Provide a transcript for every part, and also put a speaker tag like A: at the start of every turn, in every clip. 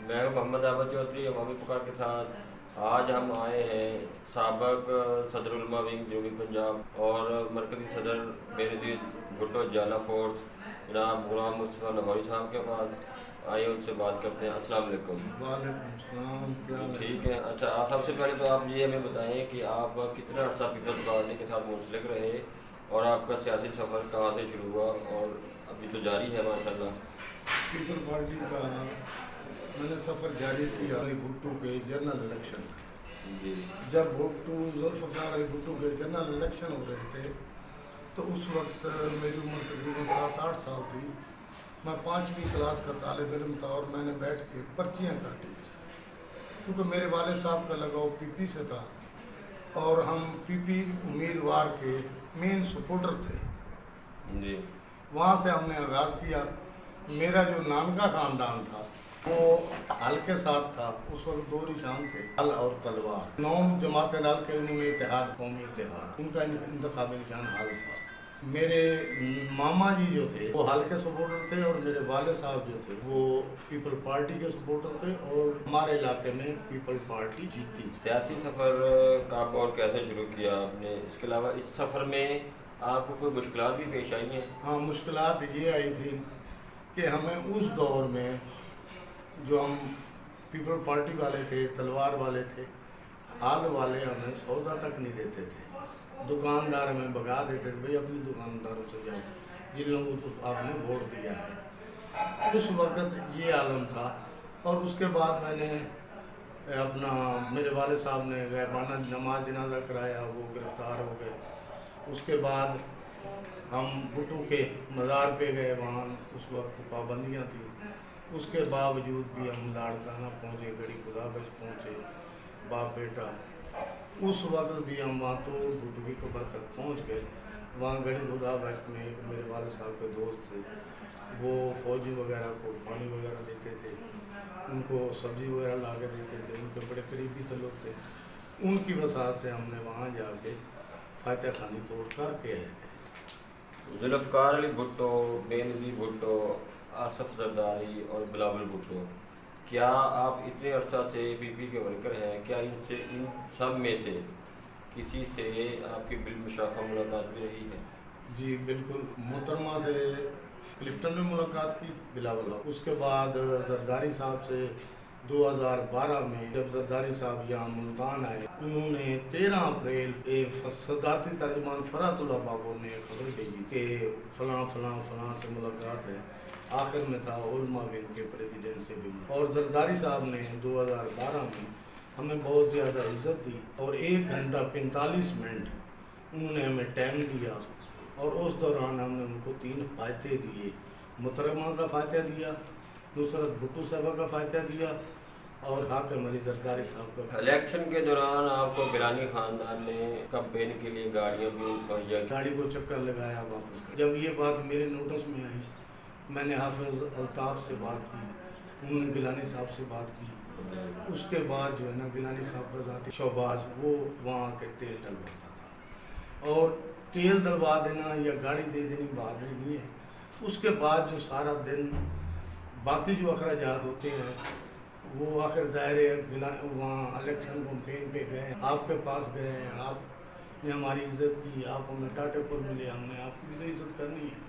A: میں ہوں محمد عابد چودھری عوامی پکار کے ساتھ۔ آج ہم آئے ہیں سابق صدر علماء ونگ جنوبی پنجاب اور مرکزی صدر بینظیر بھٹو جالا فورس جناب غلام مصطفیٰ لاہوری صاحب کے پاس آئے، ان سے بات کرتے ہیں۔ السلام علیکم۔
B: وعلیکم السلام، کیا حال ہے؟
A: ٹھیک ہے۔ اچھا، آپ سب سے پہلے تو آپ یہ ہمیں بتائیں کہ آپ کتنا عرصہ پیپلز پارٹی کے ساتھ منسلک رہے اور آپ کا سیاسی سفر کہاں سے شروع ہوا اور ابھی تو جاری ہے ماشاءاللہ۔
B: پیپل پارٹی کا میں نے سفر جاری کیا علی بھٹو کے جنرل الیکشن کا۔
A: جی
B: جب ذوالفقار علی بھٹو کے جنرل الیکشن ہو رہے تھے تو اس وقت میری عمر تقریباً 7-8 سال تھی۔ میں 5ویں کلاس کا طالب علم تھا اور میں نے بیٹھ کے پرچیاں کاٹی تھیں، کیونکہ میرے والد صاحب کا لگاؤ پی پی سے تھا اور ہم پی پی امیدوار کے مین سپورٹر تھے۔
A: جی
B: وہاں سے ہم نے آغاز کیا۔ میرا جو نانکا خاندان تھا وہ ہل کے ساتھ تھا۔ اس وقت 2 نشان تھے، ہل اور تلوار۔ 9 جماعتیں ڈال کے انہوں نے اتحاد، قومی اتحاد، ان کا انتخابی نشان ہل تھا۔ میرے ماما جی جو تھے وہ ہل کے سپورٹر تھے اور میرے والد صاحب جو تھے وہ پیپل پارٹی کے سپورٹر تھے اور ہمارے علاقے میں پیپل پارٹی جیتی تھی۔
A: سیاسی سفر کب اور کیسے شروع کیا آپ نے؟ اس کے علاوہ اس سفر میں آپ کو کوئی مشکلات بھی پیش آئی ہیں؟
B: ہاں، مشکلات یہ آئی تھی کہ ہمیں اس دور میں جو ہم پیپل پارٹی والے تھے، تلوار والے تھے، ہال والے ہمیں سودا تک نہیں دیتے تھے۔ دکاندار ہمیں بھگا دیتے تھے، بھئی اپنی دکانداروں سے جاؤ جن لوگوں کو آپ نے ووٹ دیا ہے۔ اس وقت یہ عالم تھا۔ اور اس کے بعد میں نے میرے والد صاحب نے غائبانہ نماز جنازہ کرایا، وہ گرفتار ہو گئے۔ اس کے بعد ہم بھٹو کے مزار پہ گئے، وہاں اس وقت پابندیاں تھیں۔ اس کے باوجود بھی ہم لاڑکانہ پہنچے، گڑی خدا بخش پہنچے، باپ بیٹا۔ اس وقت بھی ہم وہاں تو بھٹو کی قبر تک پہنچ گئے۔ وہاں گڑی خدا بخش میں ایک میرے والد صاحب کے دوست تھے، وہ فوجی وغیرہ کو پانی وغیرہ دیتے تھے، ان کو سبزی وغیرہ لا کے دیتے تھے، ان کے بڑے قریبی تعلق تھے۔ ان کی وسعت سے ہم نے وہاں جا کے فاتح خانی توڑ کر کے آئے تھے۔
A: ذوالفقار علی بھٹو، بینظیر بھٹو، آصف زرداری اور بلاول بھٹو، کیا آپ اتنے عرصہ سے پی پی کے ورکر ہیں؟ کیا ان سب میں سے کسی سے آپ کی بالمشافہ ملاقات بھی رہی ہے؟
B: جی بالکل، محترمہ سے کلفٹن میں ملاقات کی، بلاول۔ اس کے بعد زرداری صاحب سے 2012 میں جب زرداری صاحب یہاں ملتان آئے، انہوں نے 13 اپریل صدارتی ترجمان فرحت اللہ بابو نے خبر بھیجی کہ فلاں فلاں فلاں سے ملاقات ہے۔ آخر میں تھا علماء ونگ کے پریزیڈنٹ سے بھی۔ اور زرداری صاحب نے 2012 میں ہمیں بہت زیادہ عزت دی اور 1 گھنٹہ 45 منٹ انہوں نے ہمیں ٹائم دیا، اور اس دوران ہم نے ان کو 3 فاتحے دیے۔ محترمہ کا فاتحہ دیا، نصرت بھٹو صاحبہ کا فاتحہ دیا اور حاکم علی زرداری صاحب کا۔
A: الیکشن کے دوران آپ کو گیلانی خاندان نے کمپین کے لیے گاڑیاں بھی مہیا کی۔
B: گاڑی کو چکر لگایا واپس کر۔ جب یہ بات میرے نوٹس میں آئی، میں نے حافظ الطاف سے بات کی، انہوں نے گیلانی صاحب سے بات کی۔ اس کے بعد جو ہے نا گیلانی صاحب کا ذاتی شعباز وہ وہاں کے تیل ڈلواتا تھا، اور تیل ڈلوا دینا یا گاڑی دے دینی بہادری نہیں ہے۔ اس کے بعد جو سارا دن باقی جو اخراجات ہوتے ہیں وہ آخر دائرے وہاں الیکشن کمپین پہ گئے، آپ کے پاس گئے ہیں، آپ نے ہماری عزت کی، آپ ہمیں ٹاٹے پر ملے، ہم نے آپ کی بھی تو عزت کرنی ہے۔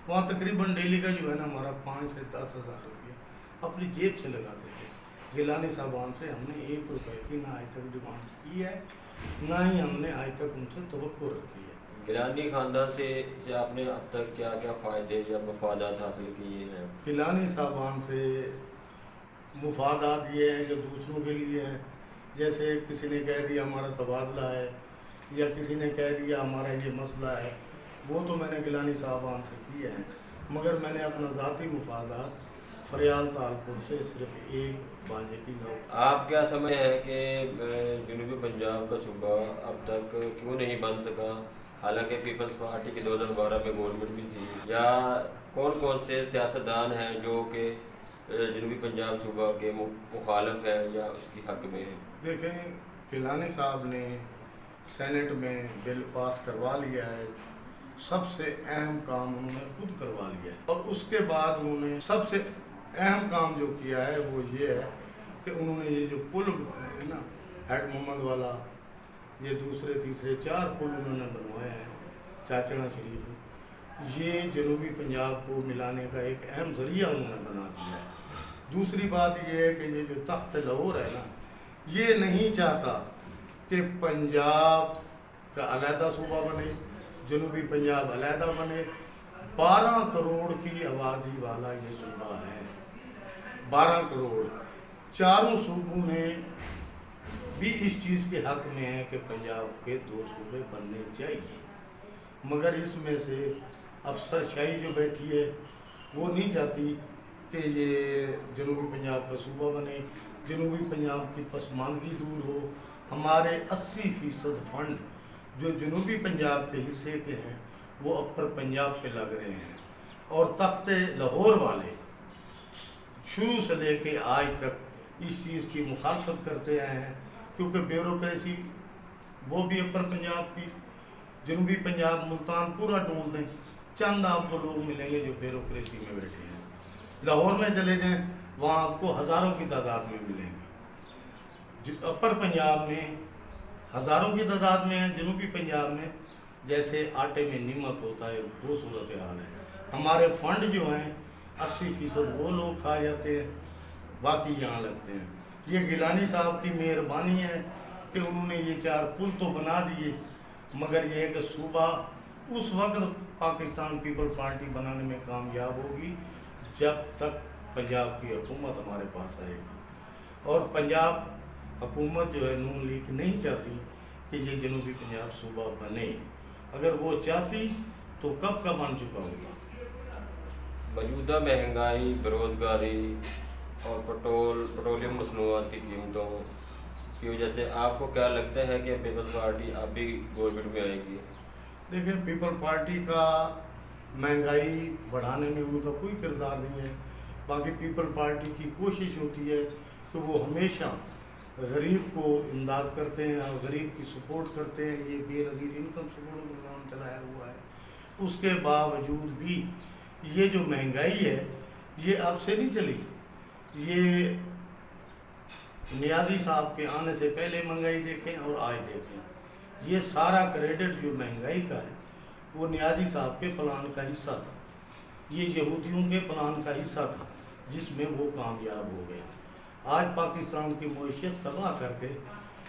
B: وہاں تقریباً ڈیلی کا جو ہے نا ہمارا 5 سے 10 ہزار روپیہ اپنی جیب سے لگاتے تھے۔ گیلانی صاحبان سے ہم نے 1 روپے کی نہ آج تک ڈیمانڈ کی ہے، نہ ہی ہم نے آج تک ان سے توقع رکھی ہے۔
A: گیلانی خاندان سے آپ نے اب تک کیا کیا فائدے یا مفادات حاصل کیے ہیں؟
B: گیلانی صاحبان سے مفادات یہ ہیں جو دوسروں کے لیے ہیں، جیسے کسی نے کہہ دیا ہمارا تبادلہ ہے، یا کسی نے کہہ دیا ہمارا یہ مسئلہ ہے، وہ تو میں نے گیلانی صاحبان سے کیے ہیں، مگر میں نے اپنا ذاتی مفادات فریال تالپور سے صرف ایک بانجے کی لو۔
A: آپ کیا سمجھ ہے کہ جنوبی پنجاب کا صوبہ اب تک کیوں نہیں بن سکا، حالانکہ پیپلز پارٹی کی 2012 میں گورنمنٹ بھی تھی؟ یا کون کون سے سیاستدان ہیں جو کہ جنوبی پنجاب صوبہ کے مخالف ہیں یا اس کی حق میں ہیں؟
B: دیکھیں، گیلانی صاحب نے سینٹ میں بل پاس کروا لیا ہے، سب سے اہم کام انہوں نے خود کروا لیا ہے، اور اس کے بعد انہوں نے سب سے اہم کام جو کیا ہے وہ یہ ہے کہ انہوں نے یہ جو پل ہے نا ہیڈ محمد والا، یہ دوسرے تیسرے 4 پل انہوں نے بنوائے ہیں چاچڑا شریف، یہ جنوبی پنجاب کو ملانے کا ایک اہم ذریعہ انہوں نے بنا دیا ہے۔ دوسری بات یہ ہے کہ یہ جو تخت لاہور ہے نا، یہ نہیں چاہتا کہ پنجاب کا علیحدہ صوبہ بنے، جنوبی پنجاب علیحدہ بنے۔ 12 کروڑ کی آبادی والا یہ صوبہ ہے، 12 کروڑ، چاروں صوبوں میں بھی اس چیز کے حق میں ہے کہ پنجاب کے 2 صوبے بننے چاہیے، مگر اس میں سے افسر شاہی جو بیٹھی ہے وہ نہیں چاہتی کہ یہ جنوبی پنجاب کا صوبہ بنے، جنوبی پنجاب کی پسماندگی دور ہو۔ ہمارے 80% فنڈ جو جنوبی پنجاب کے حصے کے ہیں وہ اپر پنجاب پہ لگ رہے ہیں، اور تخت لاہور والے شروع سے لے کے آج تک اس چیز کی مخالفت کرتے آئے ہیں، کیونکہ بیوروکریسی وہ بھی اپر پنجاب کی، جنوبی پنجاب ملتان پورا ڈھونڈ دیں، چند آپ کو لوگ ملیں گے جو بیوروکریسی میں بیٹھے ہیں۔ لاہور میں چلے جائیں، وہاں آپ کو ہزاروں کی تعداد میں ملیں گے۔ اپر پنجاب میں ہزاروں کی تعداد میں ہیں، جنوبی پنجاب میں جیسے آٹے میں نمک ہوتا ہے وہ صورتحال ہے۔ ہمارے فنڈ جو ہیں 80% وہ لوگ کھا جاتے ہیں، باقی یہاں لگتے ہیں۔ یہ گیلانی صاحب کی مہربانی ہے کہ انہوں نے یہ 4 پل تو بنا دیے، مگر یہ ہے کہ صوبہ اس وقت پاکستان پیپل پارٹی بنانے میں کامیاب ہوگی جب تک پنجاب کی حکومت ہمارے پاس آئے گی، اور پنجاب حکومت جو ہے نون لیگ نہیں چاہتی کہ یہ جنوبی پنجاب صوبہ بنے۔ اگر وہ چاہتی تو کب کا بن چکا ہوتا۔
A: موجودہ مہنگائی، بےروزگاری اور پیٹرولیم مصنوعات کی قیمتوں کی وجہ سے آپ کو کیا لگتا ہے کہ پیپلز پارٹی اب بھی گورنمنٹ میں آئے گی؟
B: دیکھیں، پیپل پارٹی کا مہنگائی بڑھانے میں ان کا کوئی کردار نہیں ہے، باقی پیپل پارٹی کی کوشش ہوتی ہے کہ وہ ہمیشہ غریب کو امداد کرتے ہیں اور غریب کی سپورٹ کرتے ہیں۔ یہ بے نظیر انکم سپورٹ پروگرام چلایا ہوا ہے، اس کے باوجود بھی یہ جو مہنگائی ہے یہ اب سے نہیں چلی، یہ نیازی صاحب کے آنے سے پہلے مہنگائی دیکھیں اور آج دیکھیں، یہ سارا کریڈٹ جو مہنگائی کا ہے وہ نیازی صاحب کے پلان کا حصہ تھا، یہ یہودیوں کے پلان کا حصہ تھا جس میں وہ کامیاب ہو گئے۔ آج پاکستان کی معیشت تباہ کر کے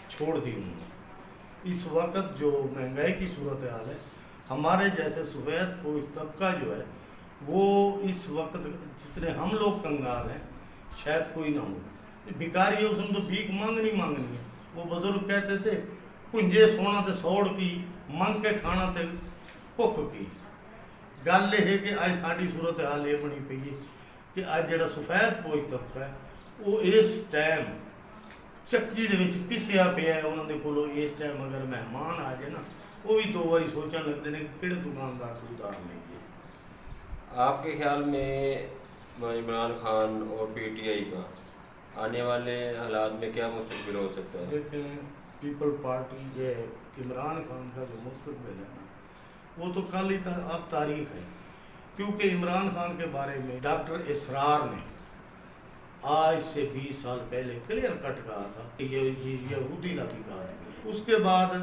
B: چھوڑ دی انہوں نے۔ اس وقت جو مہنگائی کی صورتحال ہے، ہمارے جیسے سفید پوش طبقہ جو ہے وہ اس وقت جتنے ہم لوگ کنگال ہیں شاید کوئی نہ ہو۔ بھکاری ہے، اس نے تو بھیک مانگنی ہے۔ وہ بزرگ کہتے تھے پنجے سونا تے سوڑ کی، منگ کے کھانا تے بھک کی۔ گل یہ ہے کہ اج ساری صورتحال یہ بنی پئی ہے کہ اج جڑا سفید پوش طبقہ ہے وہ اس ٹائم چکی دے وچ پسیا پیا ہے۔ انہوں نے کولو اس ٹائم اگر مہمان آ جائے نا وہ بھی 2 بار سوچن لگتے ہیں کہ کہڑے دکاندار تو ادھار لیں گے۔
A: آپ کے خیال میں عمران خان اور پی ٹی آئی کا آنے والے حالات میں کیا مستقبل ہو سکتا ہے؟
B: دیکھیں، پیپل پارٹی یہ عمران خان کا جو مستقبل ہے نا وہ تو کل ہی اب تاریخ ہے، کیونکہ عمران خان کے بارے میں ڈاکٹر اسرار نے آج سے 20 سال پہلے کلیئر کٹ کہا تھا کہ یہ یہودی لابی کا آدمی ہے۔ اس کے بعد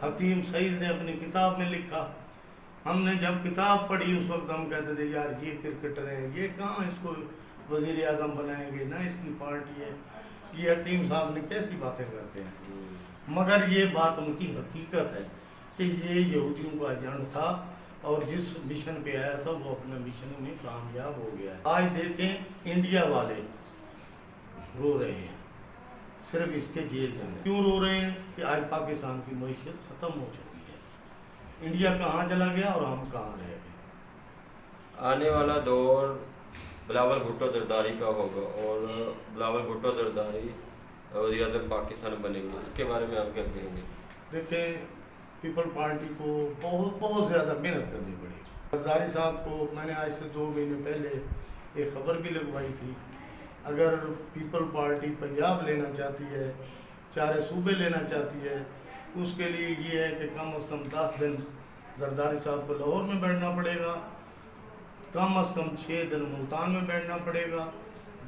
B: حکیم سعید نے اپنی کتاب میں لکھا، ہم نے جب کتاب پڑھی اس وقت ہم کہتے تھے یار یہ کرکٹر ہے، یہ کہاں اس کو وزیر اعظم بنائیں گے، نہ اس کی پارٹی ہے، یہ حکیم صاحب نے کیسی باتیں کرتے ہیں۔ مگر یہ بات ان کی حقیقت ہے کہ یہ یہودیوں کا ایجنٹ تھا اور جس مشن پہ آیا تھا وہ اپنے مشن میں کامیاب ہو گیا ہے۔ آج دیکھیں انڈیا والے رو رہے ہیں صرف اس کے جیل جانے۔ کیوں رو رہے ہیں؟ کہ آج پاکستان کی معیشت ختم ہو چکی ہے، انڈیا کہاں چلا گیا اور ہم کہاں رہ گئے۔
A: آنے والا دور بلاول بھٹو زرداری کا ہوگا اور بلاول بھٹو زرداری وزیر اعظم پاکستان بنیں گے، اس کے بارے میں آپ کیا کہیں گے؟
B: دیکھیں، پیپل پارٹی کو بہت زیادہ محنت کرنی پڑی۔ زرداری صاحب کو میں نے آج سے 2 مہینے پہلے ایک خبر بھی لگوائی تھی، اگر پیپل پارٹی پنجاب لینا چاہتی ہے، 4 صوبے لینا چاہتی ہے، اس کے لیے یہ ہے کہ کم از کم 10 دن زرداری صاحب کو لاہور میں بیٹھنا پڑے گا، کم از کم 6 دن ملتان میں بیٹھنا پڑے گا،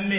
B: MA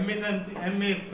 B: MA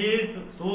B: 1-2